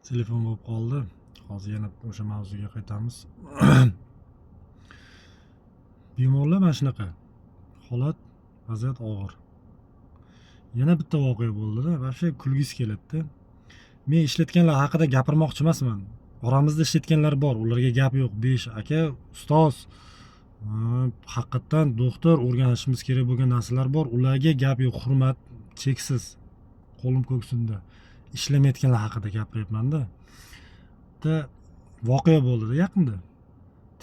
Telefon bo'lib qoldi. Hozir yana o'sha mavzuga qaytamiz. Bemorlar mana shunaqa. Holat, vaziyat og'ir. Yana bitta voqea bo'ldi-da, vobshe kulgisi keladi-da. Men ishlatganlar haqida gapirmoqchi emasman. Oramizda ishlatganlar bor, ularga gap yo'q. 5 aka, ustoz, haqiqatan doktor, o'rganishimiz kerak bo'lgan narsalar bor. Ularga gap yo'q, hurmat cheksiz. Qo'lim ko'ksimda. Ishlamayotganlar haqida gapiryapman-da. Bitta voqea bo'ldi-da yaqinda.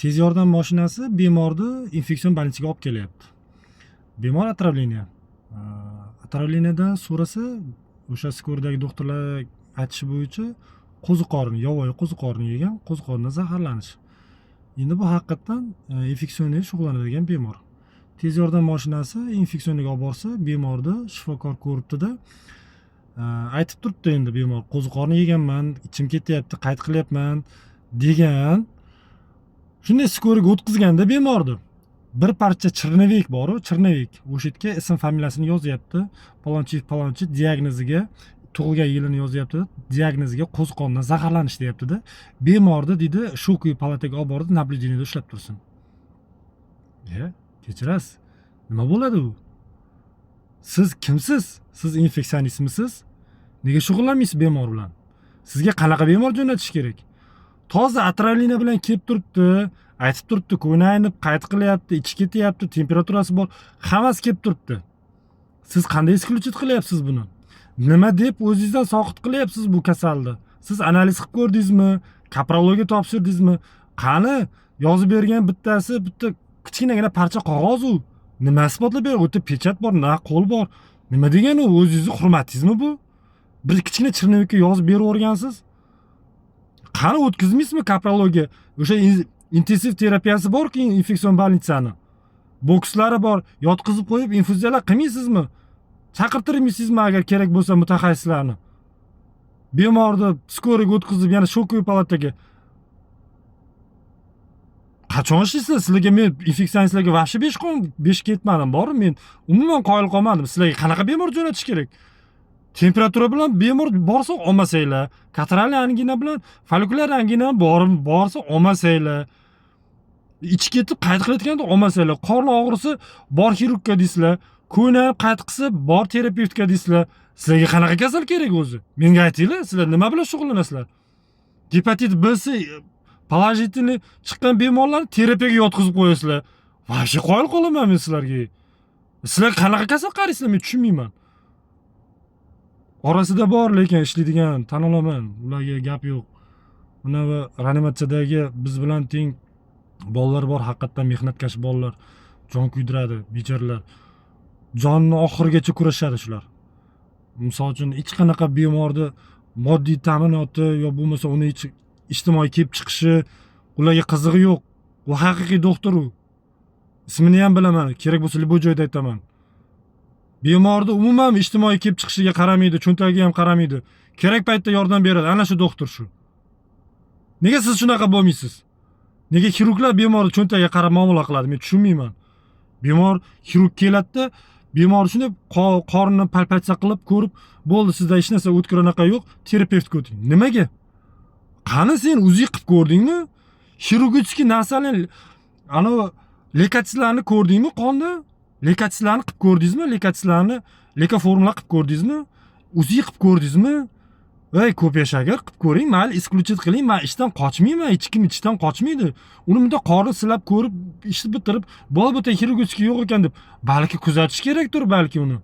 Tez yordam mashinasi bemorni infeksion больницаga olib kelyapti. Bemor отравление. Отравлениеdan so'rasa, o'sha sko'rdagi doktorlar aytishi bo'yicha qo'ziqorin, yovvoyi qo'ziqorin yegan, qo'ziqorindan zaharlanish. Endi bu haqiqatan infeksionga shug'ullanadigan bemor. Tez yordam mashinasi infeksionga olib borsa, bemorni shifokor ko'ribdi-da, aytib turibdi endi bemor, qo'ziqorin yeganman, ichim ketyapti, qayt qilyapman degan. Shunday sko'rga o'tkazganda bemorni bir parcha chirnavik bor-ku, chirnavik. O'sha yerga ism familiyasini yozyapti. Palonchi diagnoziga, tug'ilgan yilini yozyapti. Diagnoziga qo'ziqorindan zaharlanish deyapti-da. Bemorni deydi, shokiy palataga olib bordi, naблюдениеda ushlab tursin. Kechirasiz. Nima bo'ladi u? Siz kimsiz? Siz infeksionistmisiz? Nega shug'ullanmaysiz bemor bilan? Sizga qanaqa bemor jo'natish kerak? Toza отравление bilan kelib turibdi, aytib turibdi, ko'ngli aynib, qayt qilyapti, ichi ketyapti, temperaturasi bor, hammasi kelib turibdi. Siz qanday исключить qilyapsiz buni? Nima deb o'zingizdan soqit qilyapsiz bu kasalni? Siz analiz qilib ko'rdingizmi? Kaprologiya topshirdingizmi? Qani yozib bergan bittasi, bitta kichkinagina parcha qog'oz u. Nima isbotlab beradi? O'ta pechat bor, na qo'l bor. Nima degani u? O'zingizning hurmatingizmi bu? Bir kichkina chirnavikka yozib berib o'rgansiz. Qani o'tkazmaysizmi kaprologiya? O'sha intensiv terapiyasi bor-ki, infeksion больницani. Bokslari bor, yotqizib qo'yib infuziyalar qilmaysizmi? Chaqirtirmaysizmi agar kerak bo'lsa mutaxassislarni? Bemorni sko'riga o'tkazib, yana shokiy palataga. Qachon ishlaysizlar? Sizlarga men infeksionistlarga vahshiy besh ketmadim, bormi? Men umuman qoyil qolmadim. Sizlarga qanaqa bemor jo'natish kerak? Temperatura bilan bemor borsa olmasanglar, katarali angina bilan folikulyar angina borsa olmasanglar. Ichi ketib qayt qilayotganda olmasanglar. Qorni og'risi bor xirurgga deysizlar. Ko'ngli qayt qilsa bor terapevtga deysizlar. Sizlarga qanaqa kasal kerak o'zi? Menga aytinglar, sizlar nima bilan shug'ullanasizlar? Gepatit B положительный chiqqan bemorlarni terapiyaga yotqizib qo'yasizlar. Vahshiy qoyil qolaman men sizlarga. Sizlar qanaqa kasal qaraysizlar, men tushunmayman. Orasida bor, lekin ishlaydigan, tan olaman. Ularga gap yo'q. Mana va reanimatsiyadagi biz bilan teng bolalar bor, haqiqatan mehnatkash bolalar. Jon kuydiradi, bechoralar. Jonni oxirigacha kurashadi shular. Misol uchun hech qanaqa bemorni moddiy ta'minoti yo bo'lmasa uni ijtimoiy kelib chiqishi ularga qizig'i yo'q. U haqiqiy doktor u. Ismini ham bilaman, kerak bo'lsa bu joyda aytaman. Bemorni umuman ijtimoiy kelib chiqishiga qaramaydi, cho'ntagiga ham qaramaydi. Kerak paytda yordam beradi. Ana shu doktor shu. Nega siz shunaqa bo'lmaysiz? Nega xirurglar bemorni cho'ntagiga qarab muomala qiladi? Men tushunmayman. Bemor xirurg keladi-da, bemor shuni qornini palpatsiya qilib ko'rib, bo'ldi, sizda hech narsa o'tkir anaqa yo'q, terapevtga o'ting. Nimaga? Qani sen o'zi qilib ko'rdingmi? Xirurgический narsalarni, ana lekatistlarni ko'rdingmi qonni? Lekatistlarni qilib ko'rdingizmi? Lekatistlarni, lekaformlar qilib ko'rdingizmi? O'zi qilib ko'rdingizmi? Ey, ko'p yashagar qilib ko'ring, mayli исключить qiling, men ishdan qochmayman, hech kim ishdan qochmaydi. Uni bunda qorni silab ko'rib, ishni bitirib, bo'lib xirurgический yo'q ekan deb, balki kuzatish kerakdir, balki uni.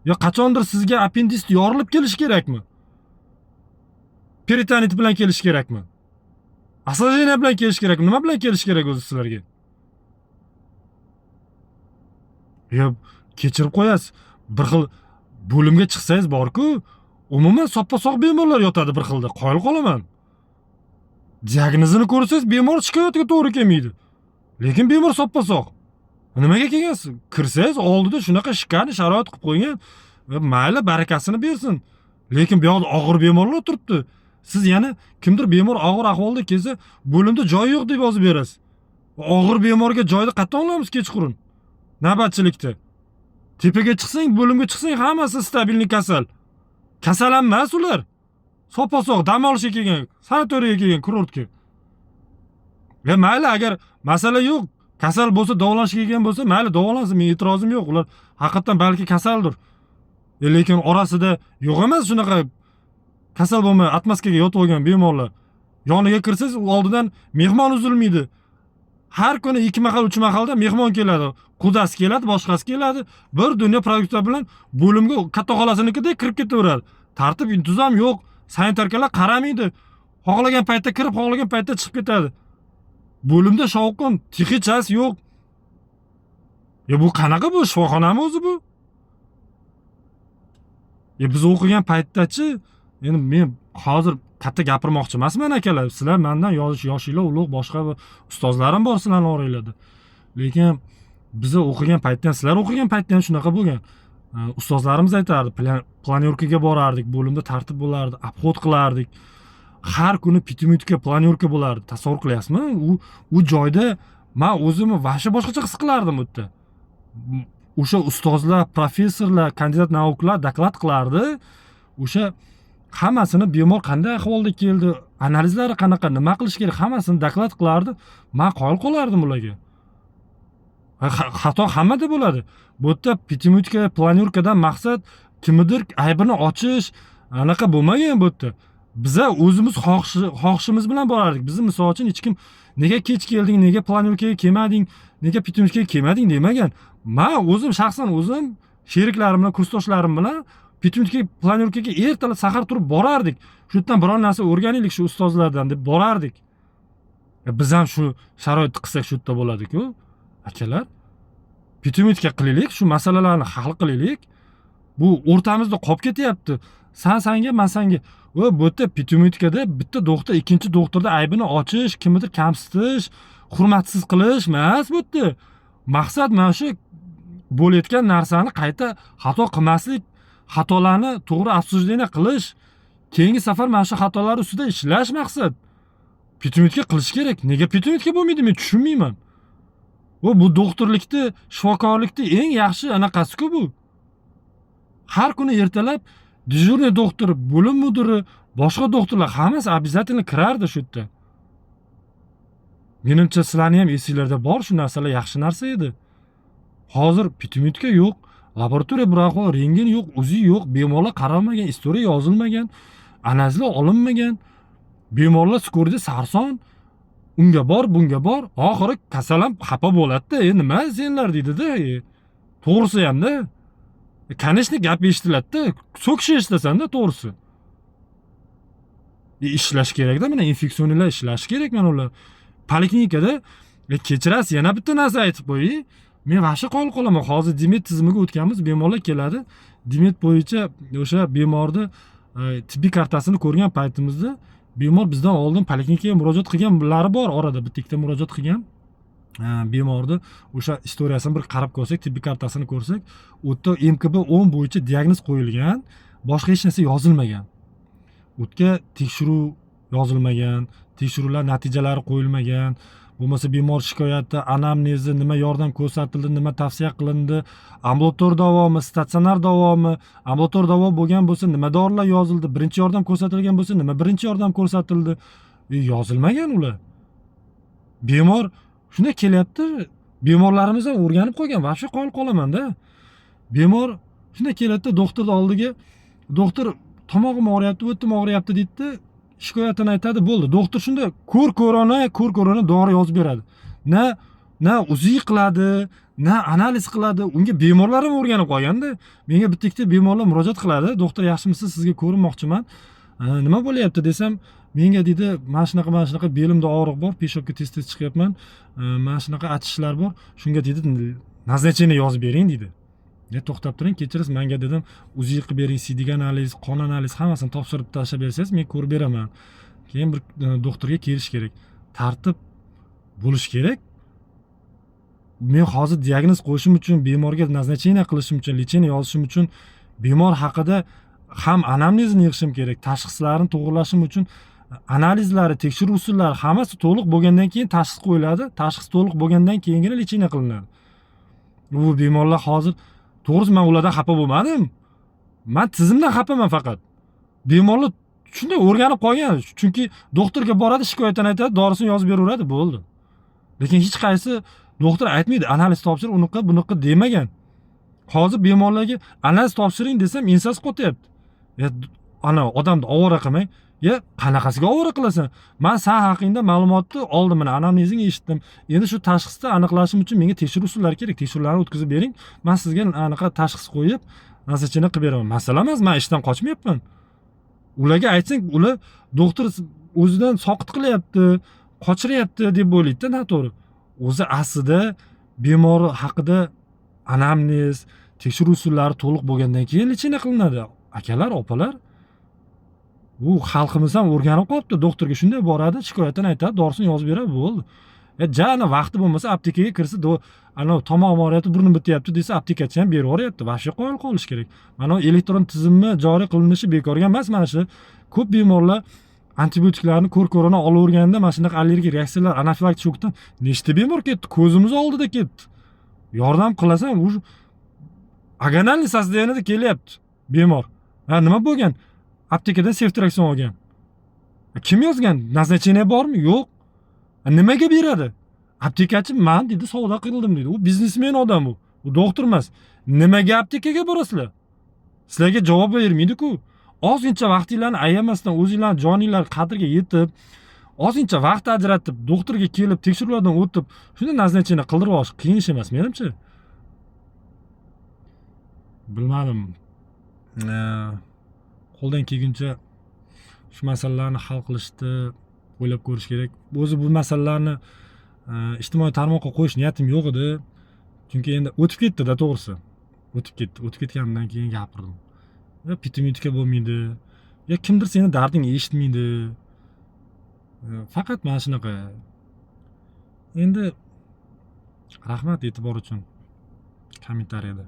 Yo qachondir sizga appendist yorilib kelish kerakmi? Peritonit bilan kelish kerakmi? Осложнение bilan kelish kerakmi? Nima bilan kelish kerak o'zi sizlarga? Yo, kechirib qo'yasiz. Bir xil bo'limga chiqsangiz bor-ku, umuman soppa-sog' bemorlar yotadi bir xilda. Qoyil qolaman. Diagnozini ko'rsangiz bemor shikoyatiga to'g'ri kelmaydi. Lekin bemor soppa-sog'. Nimaga kelgansiz? Kirsangiz oldida shunaqa shikani sharoit qilib qo'ygan va mayli barakasini bersin. Lekin bu yoqda og'ir bemorlar turibdi. Siz yana kimdir bemor og'ir ahvolda kelsa, bo'limda joy yo'q deb yozib berasiz. Og'ir bemorga joyni qatdan olamiz kechqurun. Navbatchilikda. Tepaga chiqsang, bo'limga chiqsang, hammasi stabilniy kasal. Kasal emas ular. Soppa-sog' dam olishga kelgan, sanatoriyaga kelgan kurortga. Mayli, agar masala yo'q, kasal bo'lsa, davolanishga kelgan bo'lsa, mayli davolansin, men e'tirozim yo'q. Ular haqiqatan balki kasaldir. Lekin orasida yo'q emas shunaqa kasal bo'lmay atmoskaga yotib olgan bemorlar. Yoniga kirsangiz, oldidan mehmon uzilmaydi. Har kuni 2 mahal, 3 mahalda mehmon keladi. Qudasi keladi, boshqasi keladi. Bir dunyo produktlar bilan bo'limga katta xolasinikidek kirib ketaveradi. Tartib, intizom yo'q. Sanitarkalar qaramaydi. Xohlagan paytda kirib, xohlagan paytda chiqib ketadi. Bo'limda shovqin, tixi-chas yo'q. Bu qanaqa bu shifoxonami o'zi bu? Biz o'qigan paytda-chi, endi men hozir katta gapirmoqchi emasman akalar. Sizlar mendan yoshinglar ulug', boshqa ustozlarim bor sizlarning oranglarda. Lekin biz o'qigan paytda ham, sizlar o'qigan paytda ham shunaqa bo'lgan. Ustozlarimiz aytardi, planyorkaga borardik, bo'limda tartib bo'lardi, obxod qilardik. Har kuni pitimutka planyorka bo'lardi. Tasavvur qilyapsizmi? U joyda men o'zimni vahshiy boshqacha his qilardim u yerda. O'sha ustozlar, professorlar, kandidat nauklar doklad qilardi. O'sha hammasini bemor qanday ahvolda keldi, analizlari qanaqa, nima qilish kerak, hammasini doklad qilardi. Men qoyil qolardim ularga. Xato hammada bo'ladi. Bu yerda pitimutka, planyorkadan maqsad kimnidir aybini ochish, anaqa bo'lmagan bu yerda. Biza o'zimiz xohishimiz bilan borardik. Bizni misol uchun hech kim nega kech kelding, nega planyorkaga kelmading, nega pitimutkaga kelmading demagan. Men o'zim shaxsan o'zim sheriklarim bilan, kursdoshlarim bilan pitimutkaga, planyorkaga ertalab sahar turib borardik. Shu yerdan biror narsa o'rganaylik shu ustozlardan deb borardik. Biz ham shu sharoitni qilsak shu yerda bo'ladi-ku, akalar. Pitimutka qilaylik, shu masalalarni hal qilaylik. Bu o'rtamizda qolib ketyapti. Sanga, men sanga. Bu yerda pitimutkada bitta doktor ikkinchi doktorda aybini ochish, kimnidir kamsitish, hurmatsiz qilish emas bu yerda. Maqsad mana shu bo'layotgan narsani qayta xato qilmaslik, xatolarni to'g'ri обсуждение qilish, keyingi safar mana shu xatolar ustida ishlash maqsad. Pitimutka qilish kerak. Nega pitimutka bo'lmaydi, men tushunmayman. Bu doktorlikda, shifokorlikda eng yaxshi anaqasi-ku bu. Har kuni ertalab dejurniy doktor, bo'lim mudiri, boshqa doktorlar hammasi обязательно kirardi shu yerda. Menimcha sizlarning ham esinglarda bor shu narsalar yaxshi narsa edi. Hozir pitimutka yo'q, laboratoriya biroq rentgen yo'q, UZI yo'q, bemorlar qaralmagan, istoriya yozilmagan, analizlar olinmagan. Bemorlar skorida sarson, unga bor, bunga bor, oxiri kasal ham xafa bo'ladi-da. Nima senlar deydi-da. To'g'risi ham-da. Kanishni gap eshitiladi-da. So'kish eshitasan-da to'g'risi. Ishlash kerak-da, mana infeksionistlar ishlash kerak mana ular. Poliklinikada kechirasiz, yana bitta narsa aytib qo'ying. Men vahshiy qolaman. Hozir Dimet tizimiga o'tganmiz, bemorlar keladi. Dimet bo'yicha o'sha bemorni tibbiy kartasini ko'rgan paytimizda bemor bizdan oldin poliklinikaga murojaat qilganlari bor, orada bitta ikkita murojaat qilgan. Bemorni o'sha istoriyasini bir qarab ko'rsak, tibbiy kartasini ko'rsak, u yerda MKB 10 bo'yicha diagnoz qo'yilgan, boshqa hech narsa yozilmagan. U yerga tekshiruv yozilmagan, tekshiruvlar natijalari qo'yilmagan. Bo'lmasa bemor shikoyati, anamnezi, nima yordam ko'rsatildi, nima tavsiya qilindi, ambulator davomi, statsionar davomi, ambulator davo bo'lgan bo'lsa nima dorilar yozildi, birinchi yordam ko'rsatilgan bo'lsa nima birinchi yordam ko'rsatildi, yozilmagan ular. Bemor shunday kelyapti, bemorlarimiz ham o'rganib qo'ygan, vahshiy qolaman-da. Bemor shunday kelyapti doktorning oldiga, doktor tomog'im og'riyapti, o'tim og'riyapti deydi, shikoyatini aytadi, bo'ldi. Doktor shunda ko'r-ko'rona dori yozib beradi. Na UZI qiladi, na analiz qiladi. Unga bemorlar ham o'rganib qolganda. Menga bitta ikkita bemorlar murojaat qiladi. Doktor, yaxshimisiz, sizga ko'rinmoqchiman. Nima bo'lyapti desam, menga deydi, mana shunaqa belimda og'riq bor, peshobga tez-tez chiqyapman. Mana shunaqa achishlar bor. Shunga deydi, назначение yozib bering deydi. To'xtab turing, kechirasiz, menga dedim, UZI qilib bering, CD analiz, qon analiz hammasini topshirib tashlab bersangiz, men ko'rib beraman. Keyin bir doktorga kelish kerak. Tartib bo'lish kerak. Men hozir diagnoz qo'yishim uchun, bemorga назначение qilishim uchun, lechение yozishim uchun bemor haqida ham anamnezini yig'ishim kerak, tashxislarni to'g'rilashim uchun analizlari, tekshiruv usullari hammasi to'liq bo'lgandan keyin tashxis qo'yiladi. Tashxis to'liq bo'lgandan keyingina lechение qilinadi. Bu bemorlar hozir to'g'risi men ulardan xafa bo'lmadim. Men tizimdan xafaman faqat. Bemorlar shunday o'rganib qolgan. Chunki doktorga boradi, shikoyatini aytadi, dorisini yozib beraveradi, bo'ldi. Lekin hech qaysi doktor aytmaydi, analiz topshir, unaqa, bunaqa demagan. Hozir bemorlarga analiz topshiring desam, ensasi qotyapti. Ana odamni ovora qilmang. Qanaqasiga ovora qilasan? Men sen haqingda ma'lumotni oldim, mana anamnezingni eshitdim. Endi shu tashxisni aniqlashim uchun menga tekshiruv usullari kerak. Tekshiruvlarni o'tkazib bering. Men sizga anaqa tashxis qo'yib, nasachini qilib beraman. Masala emas, men ishdan qochmayapman. Ularga aytsang, ular doktor o'zidan soqit qilyapti, qochiryapti deb o'ylaydi-da, noto'g'ri. O'zi aslida bemor haqida anamnez, tekshiruv usullari to'liq bo'lgandan keyin lechena qilinadi. Akalar, opalar, bu xalqimiz ham o'rganib qolibdi. Doktorga shunday boradi, shikoyatini aytadi, dorisini yozib beradi, bo'ldi. Jana vaqti bo'lmasa aptekaga kirsa, ana tomoq og'riyapti, burnim bityapti desa, aptekachi ham berib yuboryapti. Vaqti qo'yib qolish kerak. Mana elektron tizimni joriy qilinishi bekorga emas. Mana shu ko'p bemorlar antibiotiklarni ko'r-ko'rona olaverganda mana shunaqa allergik reaksiyalar, anafilaktik shokdan nechta bemor ketdi, ko'zimiz oldida ketdi. Yordam qilasan, u agonalniy состояниеda kelyapti bemor. Nima bo'lgan? Aptekadan Ceftriaxon olgan. Kim yozgan? Назначение bormi? Yo'q. Nimaga beradi? Aptekachi men dedi, savdo qildim dedi. U biznesmen odam u. U doktor emas. Nimaga aptekaga borasizlar? Sizlarga javob bermaydi-ku. Ozgincha vaqtinglarni ayamasdan o'zingizlar joninglar qadriga yetib, ozgincha vaqt ajratib, doktorga kelib, tekshiruvlardan o'tib, shunda назначение qildirib olish qiyin ish emas, menimcha. Bilmadim. Qo'ldan kelguncha shu masalalarni hal qilishni o'ylab ko'rish kerak. O'zi bu masalalarni ijtimoiy tarmoqqa qo'yish niyatim yo'q edi. Chunki endi o'tib ketdi-da, to'g'risi. O'tib ketdi. O'tib ketgandan keyin gapirdim. Pitimitika bo'lmaydi. Kimdir seni dardingni eshitmaydi. Faqat mana shunaqa. Endi rahmat e'tibor uchun kommentariyada.